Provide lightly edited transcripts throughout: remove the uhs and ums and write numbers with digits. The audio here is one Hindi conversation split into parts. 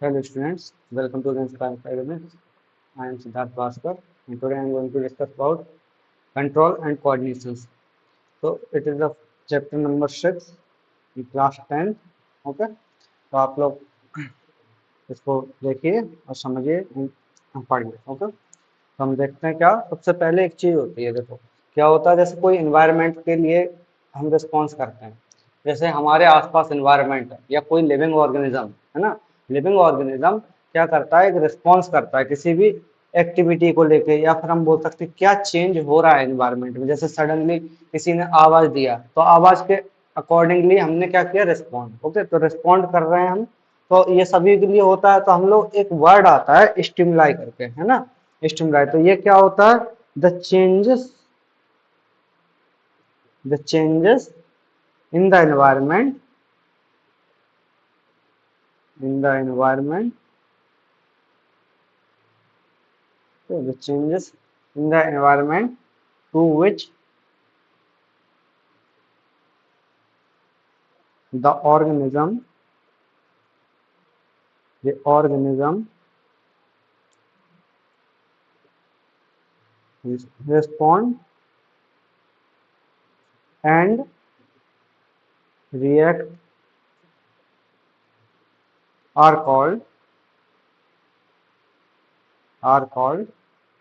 Hello students, welcome to the Inspire Academics. I am Siddharth Bhaskar and today I am going to discuss about control and coordinations. So it is the chapter number 6 in class 10. Okay, तो आप लोग इसको देखिए और समझिए पढ़िए. ओके, तो हम देखते हैं क्या सबसे पहले एक चीज होती है. देखो क्या होता है, जैसे कोई इन्वायरमेंट के लिए हम रिस्पॉन्स करते हैं. जैसे हमारे आसपास इन्वायरमेंट है या कोई लिविंग ऑर्गेनिज्म है ना. लिविंग ऑर्गेनिज्म क्या करता है, एक रिस्पॉन्स करता है किसी भी एक्टिविटी को लेके, या फिर हम बोल सकते हैं क्या चेंज हो रहा है इन्वायरमेंट में. जैसे सडनली किसी ने आवाज दिया तो आवाज के अकॉर्डिंगली हमने क्या किया, रिस्पॉन्ड. ओके, तो रिस्पॉन्ड कर रहे हैं हम. तो ये सभी के लिए होता है. तो हम लोग एक वर्ड आता है स्टिमुलाई करके, है ना. स्टिमुलाई, तो ये क्या होता है, the changes in the environment, in the environment so the changes in the environment to which the organism respond and react are called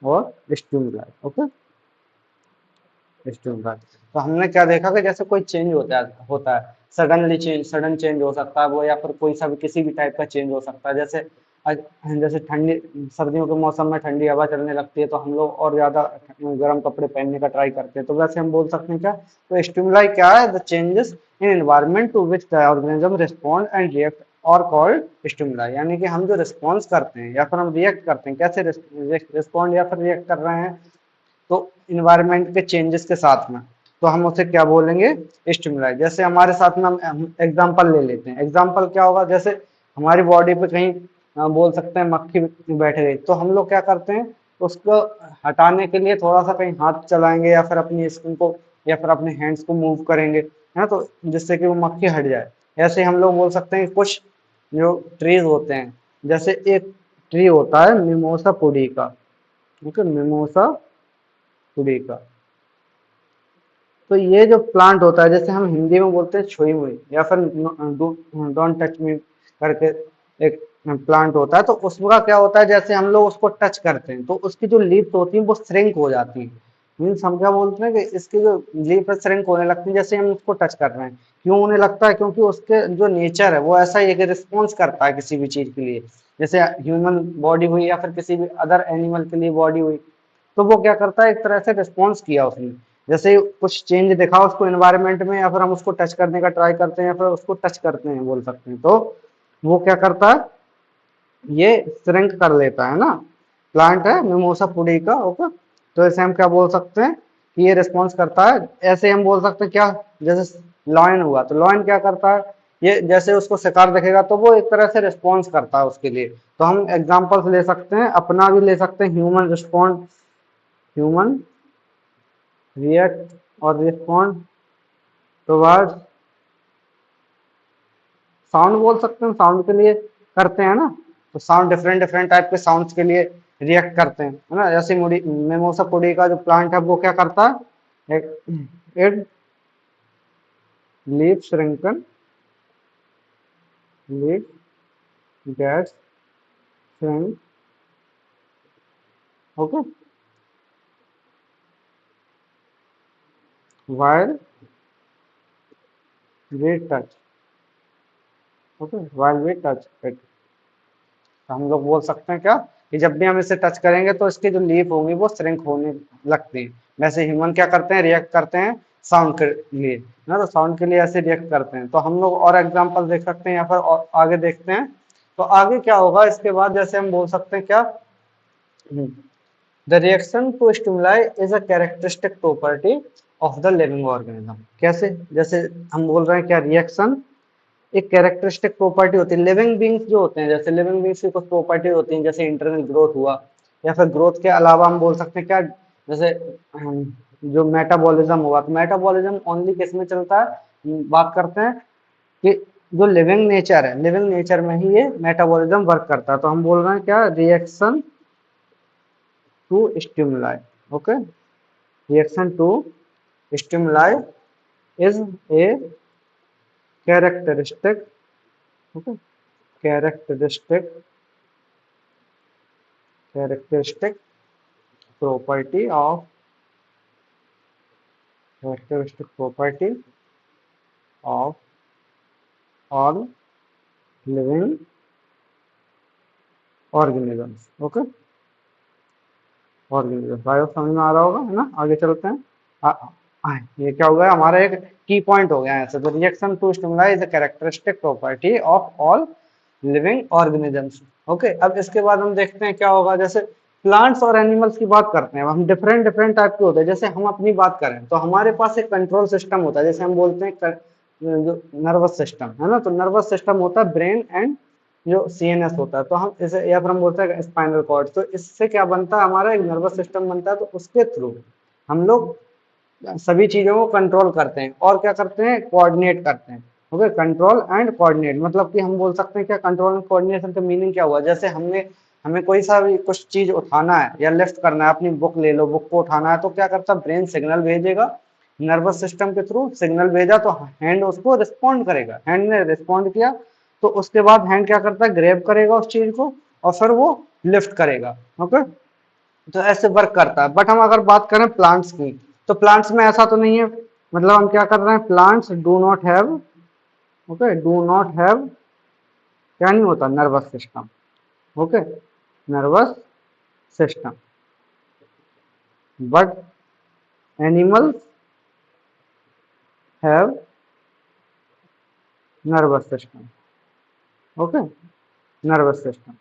or stimuli. Okay, stimuli. तो हमने क्या देखा कि जैसे कोई चेंज होता है सडन चेंज हो सकता है वो, या फिर कोई सा भी किसी भी टाइप का चेंज हो सकता है. जैसे ठंडी सर्दियों के मौसम में ठंडी हवा चलने लगती है तो हम लोग और ज्यादा गर्म कपड़े पहनने का ट्राई करते हैं. तो वैसे हम बोल सकते हैं क्या, तो स्टिमुलाई क्या है, the changes in environment to which the organism respond and react are called stimuli. यानी कि हम जो रिस्पॉन्स करते हैं या फिर हम रिएक्ट करते हैं, कैसे रिस्पॉन्ड या फिर रिएक्ट कर रहे हैं, तो इन्वायरमेंट के चेंजेस के साथ में, तो हम उसे क्या बोलेंगे, स्टिमुलाई. जैसे हमारे साथ में हम एग्जांपल ले लेते हैं. एग्जांपल क्या होगा, जैसे हमारी बॉडी पे कहीं बोल सकते हैं मक्खी बैठ गई, तो हम लोग क्या करते हैं, उसको हटाने के लिए थोड़ा सा कहीं हाथ चलाएंगे या फिर अपनी स्किन को या फिर अपने हैंड्स को मूव करेंगे, है ना, तो जिससे कि वो मक्खी हट जाए. ऐसे हम लोग बोल सकते हैं कुछ जो ट्रीज होते हैं, जैसे एक ट्री होता है mimosa pudica. Okay, mimosa pudica. तो ये जो प्लांट होता है, जैसे हम हिंदी में बोलते हैं छुई मुई या फिर डोंट टच मी करके एक प्लांट होता है, तो उसका क्या होता है, जैसे हम लोग उसको टच करते हैं तो उसकी जो लीव्स होती है वो श्रिंक हो जाती है. मीन्स हम क्या बोलते हैं कि इसकी जो लीफ है श्रिंक होने लगती है जैसे हम उसको टच कर रहे हैं. क्यों होने लगता है, क्योंकि उसके जो नेचर है वो ऐसा ही एक रिस्पॉन्स करता है किसी भी चीज के लिए. जैसे ह्यूमन बॉडी हुई या फिर किसी भी अदर एनिमल के लिए बॉडी हुई, तो वो क्या करता है, एक तरह से रिस्पॉन्स किया उसने. जैसे कुछ चेंज दिखा उसको एनवायरनमेंट में, या फिर हम उसको टच करने का ट्राई करते हैं या फिर उसको टच करते हैं बोल सकते हैं, तो वो क्या करता है, ये श्रिंक कर लेता है ना. प्लांट है मिमोसा पुडिका. ओके, तो इसे हम क्या बोल सकते हैं कि ये रिस्पॉन्स करता है. ऐसे हम बोल सकते हैं क्या, जैसे लॉयन हुआ, तो लॉयन क्या करता है, ये जैसे उसको शिकार दिखेगा तो वो एक तरह से रिस्पॉन्स करता है उसके लिए. तो हम एग्जांपल्स ले सकते हैं, अपना भी ले सकते हैं, ह्यूमन रिएक्ट और रिस्पॉन्ड टुवर्ड्स साउंड बोल सकते हैं. साउंड के लिए करते हैं ना, तो साउंड डिफरेंट डिफरेंट टाइप के साउंड्स के लिए रिएक्ट करते हैं, है ना. जैसे मेमोसा पुडी का जो प्लांट है वो क्या करता है, it leaf shrinking leaf gets shrink. Okay, while we touch. Okay, while we touch it. तो हम लोग बोल सकते हैं क्या, कि जब भी हम इसे टच करेंगे तो इसकी जो लीफ होंगी वो श्रिंक होने लगती है. वैसे ह्यूमन क्या करते हैं, रिएक्ट करते हैं साउंड के लिए ना, तो साउंड के लिए ऐसे रिएक्ट करते हैं. तो हम लोग और एग्जांपल देख सकते हैं या फिर और आगे देखते हैं. तो आगे क्या होगा इसके बाद, जैसे हम बोल सकते हैं क्या, the reaction to stimuli is a characteristic property of the living organism. कैसे, जैसे हम बोल रहे हैं क्या, रिएक्शन एक कैरेक्टरिस्टिक प्रॉपर्टी होती है. लिविंग बींग्स जो होते हैं, जैसे लिविंग बींग्स की कुछ प्रॉपर्टी होती हैं, जैसे इंटरनल ग्रोथ हुआ, या फिर ग्रोथ के अलावा हम बोल सकते हैं क्या, जैसे जो मेटाबॉलिज्म हुआ. तो मेटाबॉलिज्म ओनली किस में चलता है, बात करते हैं कि जो लिविंग नेचर है, लिविंग नेचर में ही ये मेटाबॉलिज्म वर्क करता है। तो हम बोल रहे हैं क्या, reaction to stimuli. Okay, reaction to stimuli is a characteristic, okay, characteristic characteristic property of characteristic property of all living organisms। Okay, organism bio समझ में आ रहा होगा, है ना। आगे चलते हैं। ये क्या हो गया हमारा, एक की पॉइंट हो गया ऐसे। तो reaction to stimuli is a characteristic property of all living organisms. Okay, अब इसके बाद हम देखते हैं क्या होगा। जैसे प्लांट्स और एनिमल्स की बात करते हैं, हम डिफरेंट डिफरेंट टाइप के होते हैं। जैसे हम अपनी बात करें तो हमारे पास एक कंट्रोल सिस्टम होता है, जैसे हम बोलते हैं जो नर्वस सिस्टम है ना। तो नर्वस सिस्टम होता है ब्रेन एंड जो सीएनएस होता है। तो हम इसे, या फिर हम बोलते हैं स्पाइनल कॉर्ड। तो इससे क्या बनता है, हमारा एक नर्वस सिस्टम बनता है। तो उसके थ्रू हम लोग सभी चीजों को कंट्रोल करते हैं और क्या करते हैं, कोऑर्डिनेट करते हैं। ओके, कंट्रोल एंड कोऑर्डिनेट मतलब कि हम बोल सकते हैं क्या, कंट्रोल एंड कोऑर्डिनेशन का मीनिंग क्या हुआ। जैसे हमने हमें कोई सा भी कुछ चीज उठाना है या लिफ्ट करना है, अपनी बुक ले लो, बुक को उठाना है, तो क्या करता है, ब्रेन सिग्नल भेजेगा, नर्वस सिस्टम के थ्रू सिग्नल भेजा तो हैंड उसको रिस्पॉन्ड करेगा। हैंड ने रिस्पॉन्ड किया तो उसके बाद हैंड क्या करता है, ग्रैब करेगा उस चीज को और फिर वो लिफ्ट करेगा। ओके, तो ऐसे वर्क करता है। बट हम अगर बात करें प्लांट्स की, तो प्लांट्स में ऐसा तो नहीं है। मतलब हम क्या कर रहे हैं, plants do not have, okay, do not have, क्या नहीं होता, nervous system. Okay, nervous system. But animals have nervous system. Okay, nervous system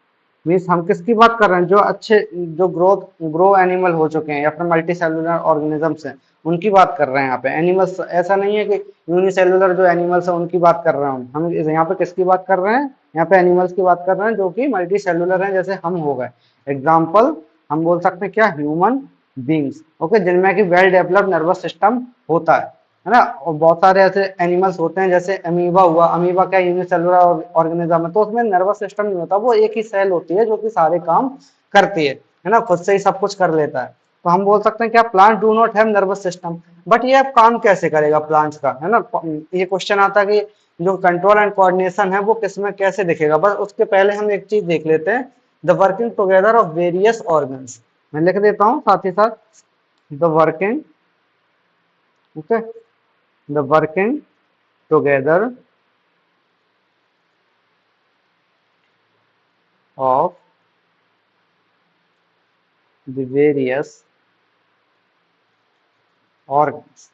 means हम किसकी बात कर रहे हैं, जो अच्छे, जो ग्रो एनिमल हो चुके हैं या फिर मल्टी सेलुलर ऑर्गेनिजम्स हैं, उनकी बात कर रहे हैं यहाँ पे। एनिमल्स ऐसा नहीं है कि यूनिसेलुलर जो एनिमल्स हैं उनकी बात कर रहे हैं हम यहाँ पे किसकी बात कर रहे हैं, यहाँ पे एनिमल्स की बात कर रहे हैं जो कि मल्टी सेलुलर हैं, जैसे हम हो गए। एग्जाम्पल हम बोल सकते हैं क्या, ह्यूमन बींग्स। ओके, जिनमें कि वेल डेवलप्ड नर्वस सिस्टम होता है ना। और बहुत सारे ऐसे एनिमल्स होते हैं, जैसे अमीबा हुआ। अमीबा क्या यूनिसेलुलर ऑर्गेनिज्म है, तो उसमें नर्वस सिस्टम नहीं होता, वो एक ही सेल होती है जो कि सारे काम करती है ना, खुद से ही सब कुछ कर लेता है। तो हम बोल सकते हैं क्या, plant do not have nervous system. But ये अब काम कैसे करेगा प्लांट्स का, है ना। ये क्वेश्चन आता है कि जो कंट्रोल एंड कोऑर्डिनेशन है वो किसमें कैसे दिखेगा। बस उसके पहले हम एक चीज देख लेते हैं, the working together of various organs. मैं लिख देता हूँ साथ ही साथ, the working, okay, the working together of the various organs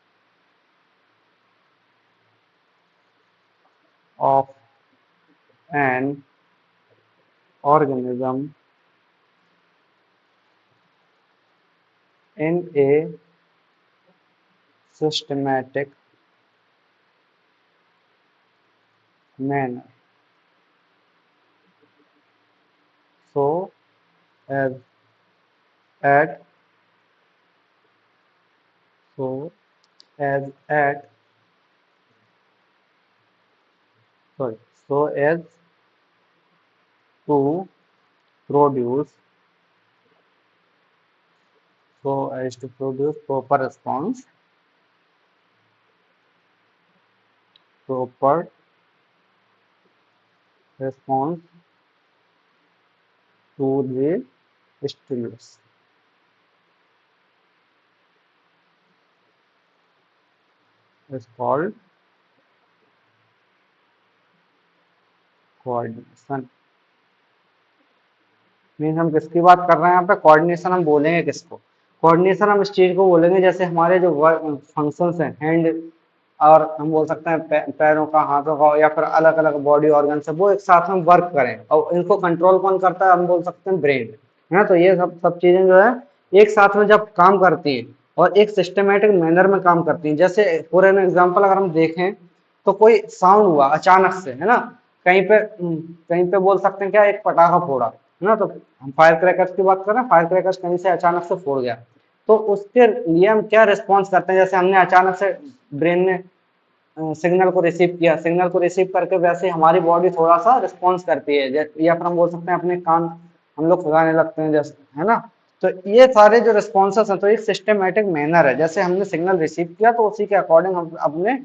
of an organism in a systematic manner so as at so as at sorry so as to produce proper response, proper response to the stimulus is called coordination. Means हम किसकी बात कर रहे हैं यहाँ पे, कोऑर्डिनेशन हम बोलेंगे किसको, कोऑर्डिनेशन हम इस चीज को बोलेंगे जैसे हमारे जो फंक्शंस हैं, हैंड, और हम बोल सकते हैं पैरों का, हाथों का, या फिर अलग अलग बॉडी ऑर्गन है, वो एक साथ में वर्क करें। और इनको कंट्रोल कौन करता है, हम बोल सकते हैं ब्रेन, है ना। तो ये सब सब चीजें जो है एक साथ में जब काम करती हैं और एक सिस्टमेटिक मैनर में काम करती हैं। जैसे फॉर एन एग्जाम्पल अगर हम देखें तो कोई साउंड हुआ अचानक से, है ना, कहीं पे बोल सकते हैं क्या, एक पटाखा फोड़ा, है ना। तो हम फायर क्रैकर्स की बात कर रहे हैं, फायर क्रैकर्स कहीं से अचानक से फोड़ गया, तो उसके लिए हम क्या रिस्पॉन्स करते हैं, जैसे हमने अचानक से ब्रेन ने सिग्नल को रिसीव किया, सिग्नल को रिसीव करके वैसे हमारी बॉडी थोड़ा सा रिस्पॉन्स करती है, या फिर हम बोल सकते हैं अपने कान हम लोग खुगाने लगते हैं जैसे, है ना। तो ये सारे जो रिस्पॉन्सेस हैं, तो एक सिस्टमेटिक मैनर है, जैसे हमने सिग्नल रिसीव किया तो उसी के अकॉर्डिंग हम अपने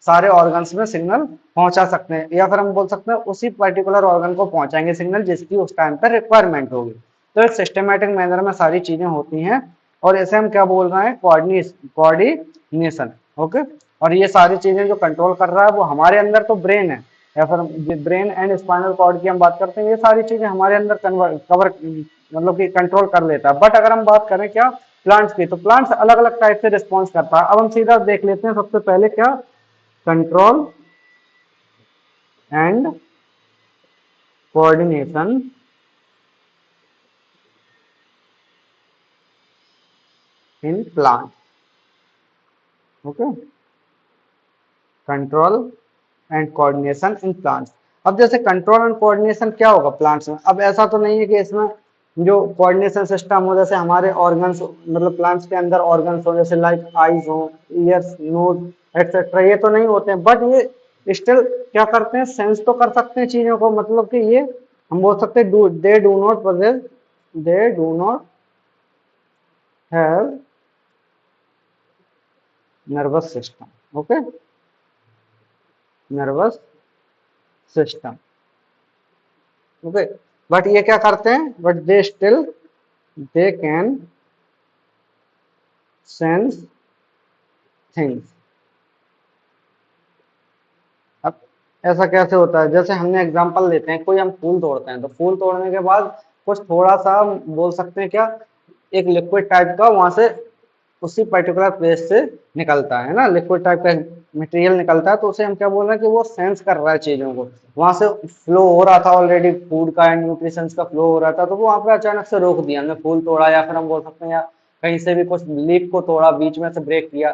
सारे ऑर्गन्स में सिग्नल पहुंचा सकते हैं, या फिर हम बोल सकते हैं उसी पर्टिकुलर ऑर्गन को पहुंचाएंगे सिग्नल जिसकी उस टाइम पर रिक्वायरमेंट होगी। तो एक सिस्टमेटिक मैनर में सारी चीजें होती हैं, और इसे हम क्या बोल रहे हैं, कोऑर्डिनेशन। ओके, और ये सारी चीजें जो कंट्रोल कर रहा है वो हमारे अंदर तो ब्रेन है, या फिर ब्रेन एंड स्पाइनल कॉर्ड की हम बात करते हैं, ये सारी चीजें हमारे अंदर कवर मतलब कि कंट्रोल कर लेता है। बट अगर हम बात करें क्या प्लांट्स की, तो प्लांट्स अलग अलग टाइप से रिस्पॉन्स करता है। अब हम सीधा देख लेते हैं सबसे पहले क्या, control and coordination in plant. Okay, control and coordination in plants. अब जैसे कंट्रोल एंड कोऑर्डिनेशन क्या होगा प्लांट्स में, अब ऐसा तो नहीं है कि इसमें जो कोऑर्डिनेशन सिस्टम हो, जैसे हमारे ऑर्गन्स मतलब प्लांट्स के अंदर ऑर्गन्स हो, जैसे लाइक आईज हो, ईयर्स, नोज एक्सेट्रा, ये तो नहीं होते हैं, बट ये स्टिल क्या करते हैं, सेंस तो कर सकते हैं चीजों को, मतलब कि ये हम बोल सकते हैं they do not possess, they do not have nervous system. Okay, nervous system. Okay, but ये क्या करते हैं, but they can sense things. अब ऐसा कैसे होता है, जैसे हमने एग्जांपल लेते हैं, कोई हम फूल तोड़ते हैं, तो फूल तोड़ने के बाद कुछ थोड़ा सा बोल सकते हैं क्या, एक लिक्विड टाइप का वहां से उसी पर्टिकुलर प्लेस से निकलता है ना, लिक्विड टाइप का मटेरियल निकलता है, तो उसे हम क्या बोल रहे हैं कि वो सेंस कर रहा है चीजों को, वहां से फ्लो हो रहा था ऑलरेडी, फूड का एंड न्यूट्रिशंस का फ्लो हो रहा था, तो वो वहां पे अचानक से रोक दिया, हमने फूल तोड़ा, या फिर हम बोल सकते हैं या कहीं से भी कुछ लीफ को तोड़ा, बीच में से ब्रेक किया,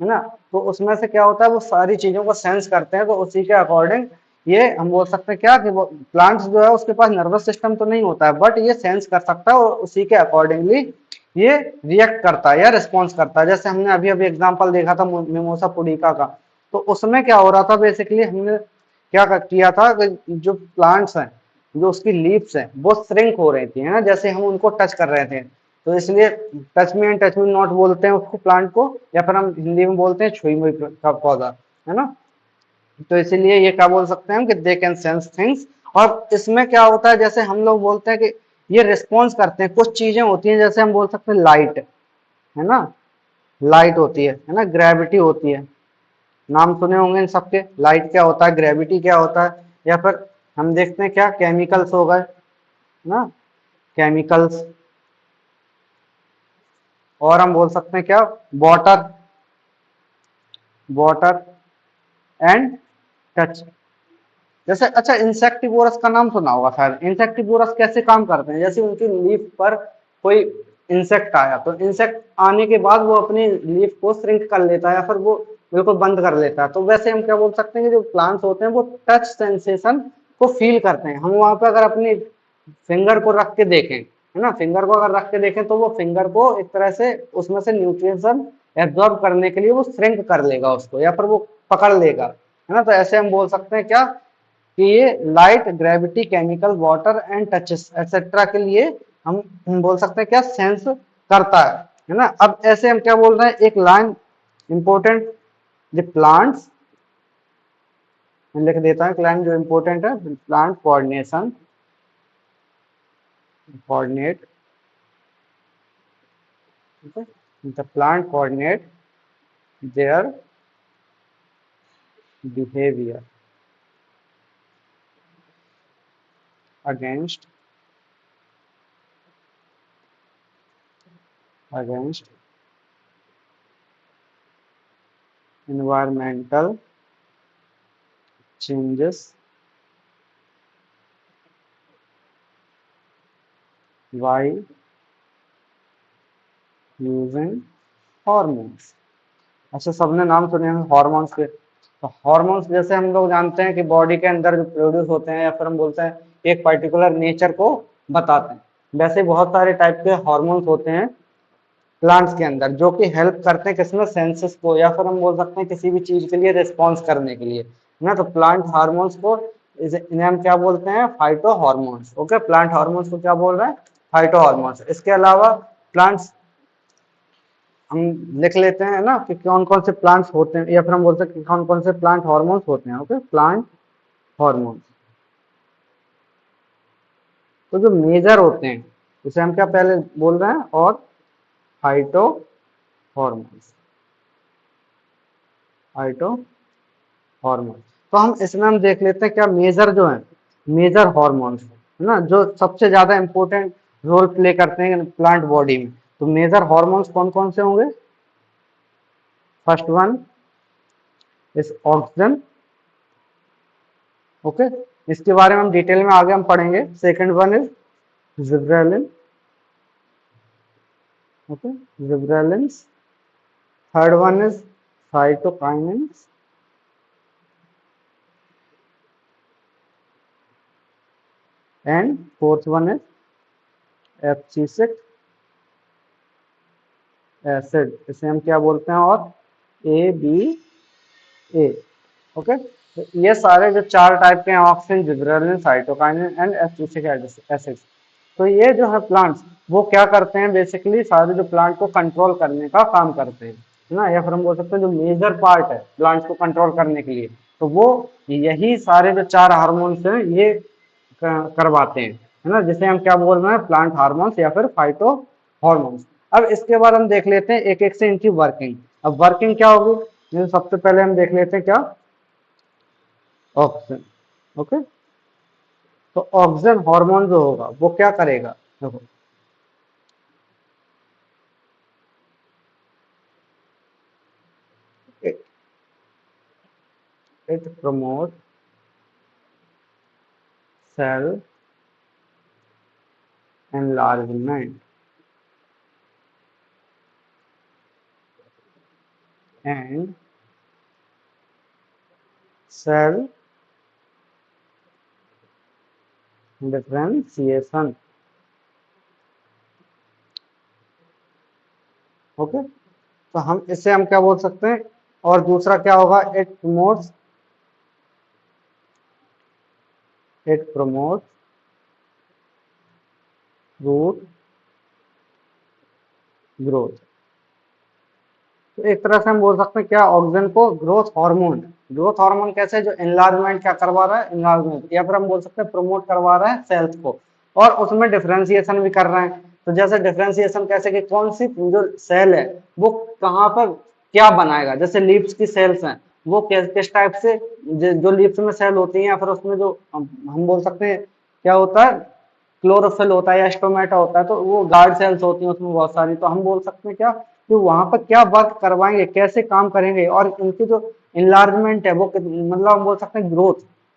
है ना। तो उसमें से क्या होता है, वो सारी चीजों को सेंस करते हैं, तो उसी के अकॉर्डिंग ये हम बोल सकते हैं क्या कि वो प्लांट्स जो है उसके पास नर्वस सिस्टम तो नहीं होता है, बट ये सेंस कर सकता है और उसी के अकॉर्डिंगली ये रिएक्ट करता है या रिस्पॉन्स करता है। जैसे हमने अभी अभी एग्जांपल देखा था मिमोसा पुडिका का, तो उसमें क्या हो रहा था, बेसिकली हमने क्या किया था कि जो प्लांट्स हैं, जो उसकी लीव्स हैं, वो श्रिंक हो रही थी, है ना, जैसे हम उनको टच कर रहे थे, तो इसलिए touch me and touch me not बोलते हैं उसको प्लांट को, या फिर हम हिंदी में बोलते हैं छुई मुई का पौधा, है ना। तो इसीलिए ये क्या बोल सकते हैं हम कि दे कैन सेंस थिंग्स। और इसमें क्या होता है, जैसे हम लोग बोलते हैं कि ये रिस्पॉन्स करते हैं, कुछ चीजें होती हैं, जैसे हम बोल सकते हैं लाइट, है ना, लाइट होती है ना, ग्रेविटी होती है, नाम सुने होंगे इन सबके, लाइट क्या होता है, ग्रेविटी क्या होता है, या फिर हम देखते हैं क्या केमिकल्स हो गए ना, केमिकल्स, और हम बोल सकते हैं क्या वाटर, वाटर एंड टच। जैसे अच्छा इंसेक्टिवोरस का नाम सुना होगा शायद, इंसेक्टिवोरस कैसे काम करते हैं, जैसे उनकी लीफ पर कोई इंसेक्ट आया, तो इंसेक्ट आने के बाद वो अपनी लीफ को श्रिंक कर लेता है, या फिर वो बिल्कुल बंद कर लेता है, तो वैसे हम क्या बोल सकते हैं कि जो प्लांट्स होते हैं वो टच सेंसेशन को फील करते हैं। हम वहां पर अगर अपनी फिंगर को रख के देखें, है ना, फिंगर को अगर रख के देखें, तो वो फिंगर को एक तरह से उसमें से न्यूट्रिशन एब्जॉर्ब करने के लिए वो श्रिंक कर लेगा उसको, या फिर वो पकड़ लेगा, है ना। तो ऐसे हम बोल सकते हैं क्या कि ये light, gravity, chemical, water and touches etcetera के लिए हम बोल सकते हैं क्या सेंस करता है ना। अब ऐसे हम क्या बोल रहे हैं, एक लाइन इंपॉर्टेंट, द प्लांट्स, मैं लिख देता हूँ, एक लाइन जो इंपॉर्टेंट है, plant coordination, coordinate, the plant coordinate their behaviour against environmental changes by using hormones। अच्छा, सबने नाम सुने हैं हॉर्मोन्स के, तो हॉर्मोन्स जैसे हम लोग जानते हैं कि बॉडी के अंदर जो प्रोड्यूस होते हैं, या फिर हम बोलते हैं एक पर्टिकुलर नेचर को बताते हैं, वैसे बहुत सारे टाइप के हॉर्मोन्स होते हैं प्लांट्स के अंदर, जो कि हेल्प करते हैं किसमें, सेंसेस को, या फिर हम बोल सकते हैं किसी भी चीज के लिए रिस्पॉन्स करने के लिए, ना। तो प्लांट हार्मोन्स को इन्हें हम क्या बोलते हैं, phyto hormones. Okay, plant hormones को क्या बोल रहे हैं, फाइटो हार्मोन्स। इसके अलावा प्लांट्स हम लिख लेते हैं ना कि कौन कौन से प्लांट्स होते हैं, या फिर हम बोलते हैं कि कौन कौन से प्लांट हार्मोन्स होते हैं। ओके, प्लांट हार्मोन्स, तो जो मेजर होते हैं उसे हम क्या पहले बोल रहे हैं, और फाइटो हार्मोन्स, फाइटो हार्मोन। तो हम इसमें हम देख लेते हैं क्या मेजर जो है, मेजर हार्मोन्स है ना, जो सबसे ज्यादा इंपॉर्टेंट रोल प्ले करते हैं प्लांट बॉडी में। तो मेजर हार्मोन्स कौन कौन से होंगे, first one is oxygen. Okay, इसके बारे में हम डिटेल में आगे हम पढ़ेंगे। Second one is gibberellin. Okay, gibberellin. Third one is cytokinins, and fourth one is abscisic acid, इसे हम क्या बोलते हैं, और ABA। ओके, तो ये सारे जो चार टाइप के हैं, oxygen, gibberellin, cytokinin and abscisic acid. तो ये जो है प्लांट्स, वो क्या करते हैं, बेसिकली सारे जो प्लांट को कंट्रोल करने का काम करते हैं, है ना। या फिर हम बोल सकते हैं जो मेजर पार्ट है प्लांट्स को कंट्रोल करने के लिए, तो वो यही सारे जो चार हार्मोन्स हैं ये करवाते हैं, है ना, जिसे हम क्या बोल रहे हैं, प्लांट हार्मोन्स या फिर फाइटो हार्मोन्स। अब इसके बाद हम देख लेते हैं एक एक से इनकी वर्किंग। अब वर्किंग क्या होगी, सबसे पहले हम देख लेते हैं क्या, ऑक्सीजन। ओके, तो ऑक्सीजन हार्मोन जो होगा वो क्या करेगा, देखो it promote cell enlargement and cell differentiation। Okay, तो हम इससे हम क्या बोल सकते हैं, और दूसरा क्या होगा, इट प्रमोट रूट ग्रोथ। तो एक तरह से हम बोल सकते हैं क्या, ऑक्सीजन को ग्रोथ हार्मोन, ग्रोथ हार्मोन कैसे, जो एनलार्जमेंट क्या करवा रहा है, एनलार्जमेंट, या फिर हम बोल सकते हैं प्रमोट करवा रहा है सेल्स को, और उसमें डिफरेंशिएशन भी कर रहे हैं। तो जैसे डिफरेंशिएशन कैसे, कि कौन सी जो सेल है वो कहाँ पर क्या बनाएगा, जैसे लीव्स की सेल्स हैं वो किस टाइप से, जो लीव्स में सेल होती है, या फिर उसमें जो हम बोल सकते हैं क्या होता है, क्लोरोफिल होता है या स्टोमेटा होता है, तो वो गार्ड सेल्स होती हैं उसमें बहुत सारी। तो हम बोल सकते हैं क्या, कि वहां पर क्या वर्क करवाएंगे, कैसे काम करेंगे, और उनकी जो इनलार्जमेंट है वो मतलब हम बोल सकते हैं ग्रोथ,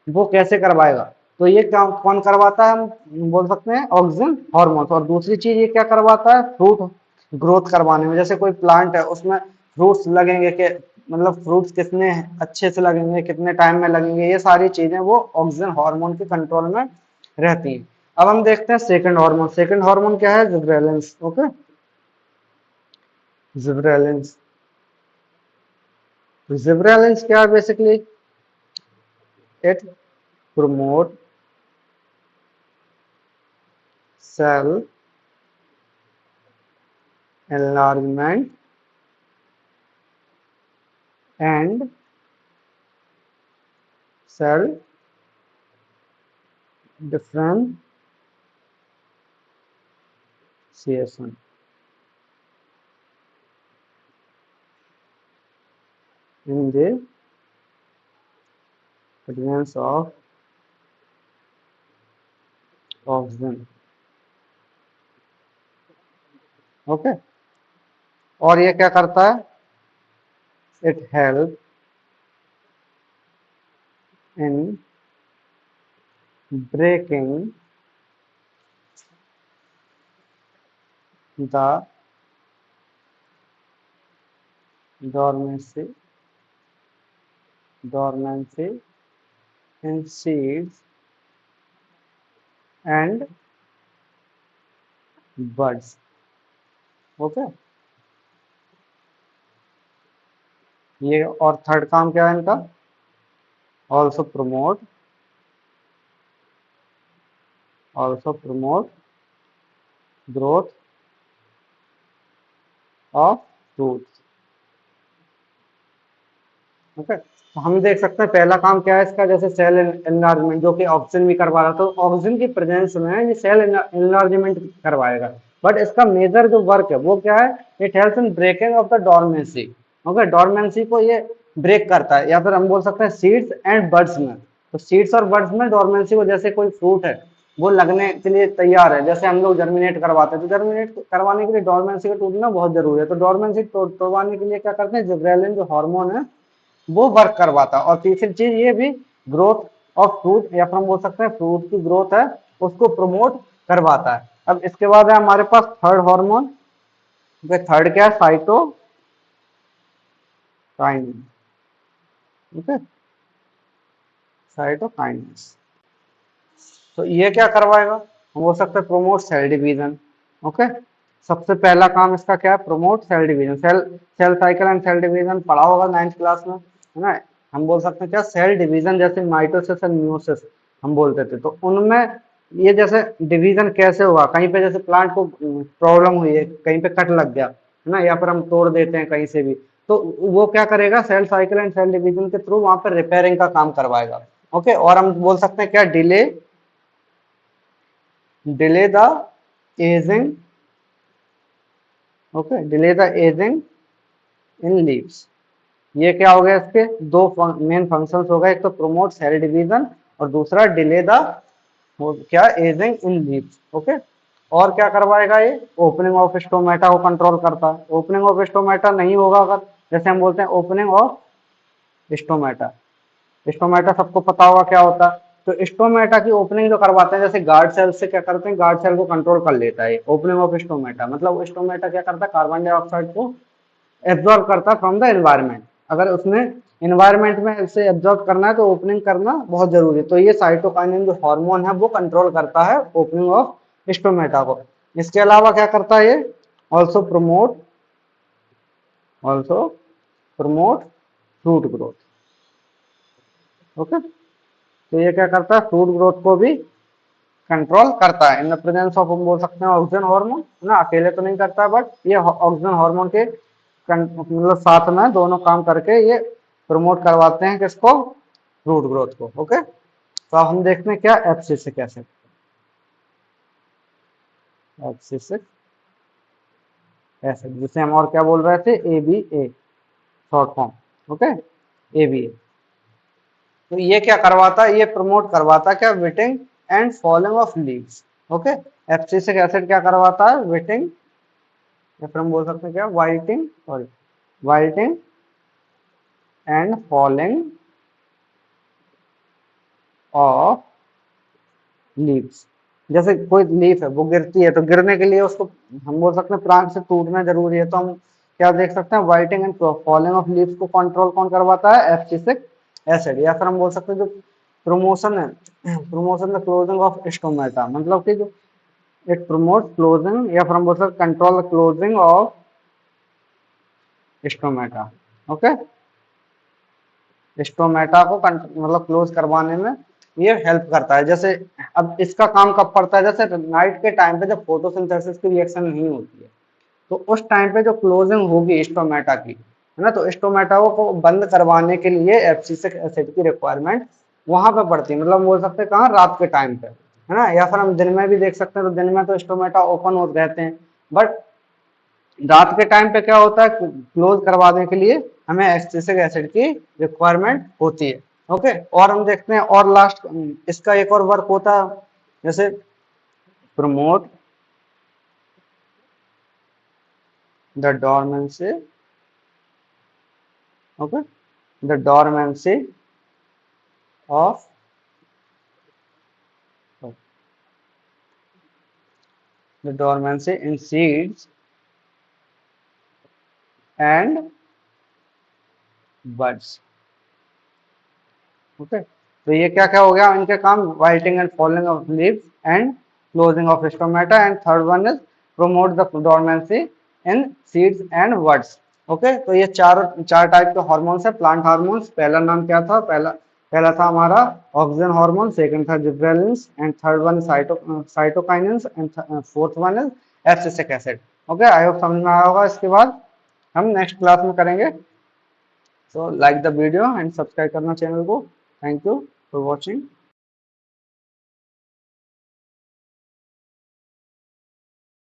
वो कैसे करवाएगा। तो ये काम कौन करवाता है, हम बोल सकते हैं ऑक्सीजन हार्मोन। और दूसरी चीज ये क्या करवाता है, फ्रूट ग्रोथ करवाने में, जैसे कोई प्लांट है उसमें फ्रूट्स लगेंगे के, मतलब फ्रूट्स कितने अच्छे से लगेंगे, कितने टाइम में लगेंगे, ये सारी चीजें वो ऑक्सीजन हार्मोन के कंट्रोल में रहती हैं। अब हम देखते हैं सेकंड हार्मोन। सेकंड हार्मोन क्या है, जिब्रेलिन्स। Okay, gibberellins. जिब्रेलिन्स क्या है, basically it promote cell enlargement and cell differentiation in the presence of oxygen। Okay, और ये क्या करता है, it help in breaking the dormancy dormancy in seeds and buds। Okay, ये और थर्ड काम क्या है इनका, also promote growth of fruit. Okay, तो हम देख सकते हैं पहला काम क्या है इसका, जैसे सेल एनलार्जमेंट जो कि ऑक्सीजन भी करवा रहा था, तो ऑक्सीजन की प्रेजेंस में ये सेल एनलार्जमेंट करवाएगा। बट इसका मेजर जो वर्क है वो क्या है, it helps in breaking of the dormancy. Okay, dormancy को ये ब्रेक करता है, या फिर हम बोल सकते हैं सीड्स एंड बड्स में। तो सीड्स और बड्स में डोरमेंसी को, जैसे कोई फ्रूट है वो लगने के लिए तैयार है, जैसे हम लोग जर्मिनेट करवाते हैं, तो जर्मिनेट करवाने के लिए डोरमेंसी का टूटना बहुत जरूरी है। तो डोरमेंसी तोड़वाने के लिए क्या करते हैं, जिब्रेलिन जो हार्मोन है वो वर्क करवाता है। और तीसरी चीज ये भी, ग्रोथ ऑफ फ्रूट, या फिर हम बोल सकते हैं फ्रूट की ग्रोथ है उसको प्रमोट करवाता है। अब इसके बाद है हमारे पास थर्ड हार्मोन। थर्ड क्या है, साइटोकाइनिन। ओके, साइटोकाइनेस। तो ये क्या करवाएगा, हम बोल सकते हैं प्रोमोट सेल डिवीजन। ओके, सबसे पहला काम इसका क्या है, promote cell division. Cell cell cycle and cell division पढ़ा होगा 9th क्लास में, है ना। हम बोल सकते हैं क्या, सेल डिवीजन, जैसे माइटोसिस एंड मियोसिस हम बोलते थे, तो उनमें ये जैसे डिवीजन कैसे हुआ, कहीं पे जैसे प्लांट को प्रॉब्लम हुई है, कहीं पे कट लग गया है ना, या फिर हम तोड़ देते हैं कहीं से भी, तो वो क्या करेगा, cell cycle and cell division के थ्रू वहां पर रिपेयरिंग का काम करवाएगा। ओके, और हम बोल सकते हैं क्या, delay the ageing. Okay, delay the ageing in leaves. ये क्या हो गया, इसके दो मेन फंक्शंस हो गए, एक तो प्रोमोट सेल डिवीजन और दूसरा डिले द क्या, एजिंग इन लीव्स। ओके, और क्या करवाएगा ये, ओपनिंग ऑफ स्टोमेटा को कंट्रोल करता है। ओपनिंग ऑफ स्टोमेटा नहीं होगा अगर, जैसे हम बोलते हैं ओपनिंग ऑफ स्टोमेटा, स्टोमेटा सबको पता होगा क्या होता है। तो स्टोमेटा की ओपनिंग जो करवाते हैं, जैसे गार्ड सेल से क्या करते हैं, गार्ड सेल को कंट्रोल कर लेता है ओपनिंग ऑफ स्टोमेटा। मतलब स्टोमेटा क्या करता है, कार्बन डाइऑक्साइड को एब्जॉर्ब करता है फ्रॉम द एनवायरमेंट। अगर उसने एनवायरमेंट में इसे एब्जॉर्ब करना है तो ओपनिंग करना बहुत जरूरी है। तो ये साइटोकाइनिन जो हार्मोन है वो कंट्रोल करता है ओपनिंग ऑफ स्टोमेटा को। इसके अलावा क्या करता है ये, also promote also promote fruit growth. Okay, तो ये क्या करता है, फ्रूट ग्रोथ को भी कंट्रोल करता है इन द प्रेजेंस ऑफ, हम बोल सकते हैं ऑक्सीजन हार्मोन, ना अकेले तो नहीं करता, बट ये ऑक्सीजन हार्मोन के मतलब साथ में दोनों काम करके ये प्रमोट करवाते हैं किसको, फ्रूट ग्रोथ को। ओके, तो अब हम देखते हैं क्या, एब्सिसिक एसिड। एब्सिसिक एसिड जिसे हम और क्या बोल रहे थे, ABA short form. Okay, ABA। तो ये क्या करवाता है, ये प्रमोट करवाता है क्या, wilting and falling of leaves. Okay, abscisic acid क्या करवाता है, विटिंग, या फिर हम बोल सकते हैं क्या, wilting, sorry, wilting and falling of leaves. जैसे कोई लीफ है वो गिरती है, तो गिरने के लिए उसको हम बोल सकते हैं प्लांट से टूटना जरूरी है, तो हम क्या देख सकते हैं, वाइटिंग एंड फॉलिंग ऑफ लीव्स को कंट्रोल कौन करवाता है, एब्सिसिक एसिड। या फिर हम बोल सकते हैं जो प्रमोशन है, promotion the closing of stomata, मतलब कि जो इट प्रमोट क्लोजिंग, या फिर हम बोल सकते control the closing of stomata. Okay, stomata को मतलब क्लोज करवाने में ये हेल्प करता है। जैसे अब इसका काम कब पड़ता है, जैसे नाइट के टाइम पे जब फोटोसिंथेसिस की रिएक्शन नहीं होती है, तो उस टाइम पे जो क्लोजिंग होगी स्टोमेटा की, है ना, तो स्टोमेटा को बंद करवाने के लिए एब्सिसिक एसिड की रिक्वायरमेंट वहां पे पड़ती है। मतलब बोल सकते हैं कहाँ, रात के टाइम पे, है ना, या फिर हम दिन में भी देख सकते हैं, तो दिन में तो स्टोमेटा ओपन हो रहते हैं, बट रात के टाइम पे क्या होता है, क्लोज करवाने के लिए हमें एब्सिसिक एसिड की रिक्वायरमेंट होती है। ओके, और हम देखते हैं, और लास्ट इसका एक और वर्क होता है, जैसे promote the dormancy, okay, the dormancy of the dormancy in seeds and buds. Okay, तो ये क्या क्या हो गया इनके काम, wilting and falling of leaves and closing of stomata, and third one is promote the dormancy in seeds and buds. Okay, तो ये चार चार टाइप के हॉर्मोन्स है प्लांट हार्मोन्स। पहला नाम क्या था, पहला पहला था हमारा ऑक्सीजन हार्मोन, सेकंड था gibberellins, and third one cytokinins, and fourth one is abscisic acid. Okay, I hope समझ में आया होगा। इसके बाद हम नेक्स्ट क्लास में करेंगे। So like the video and subscribe करना चैनल को। Thank you for watching.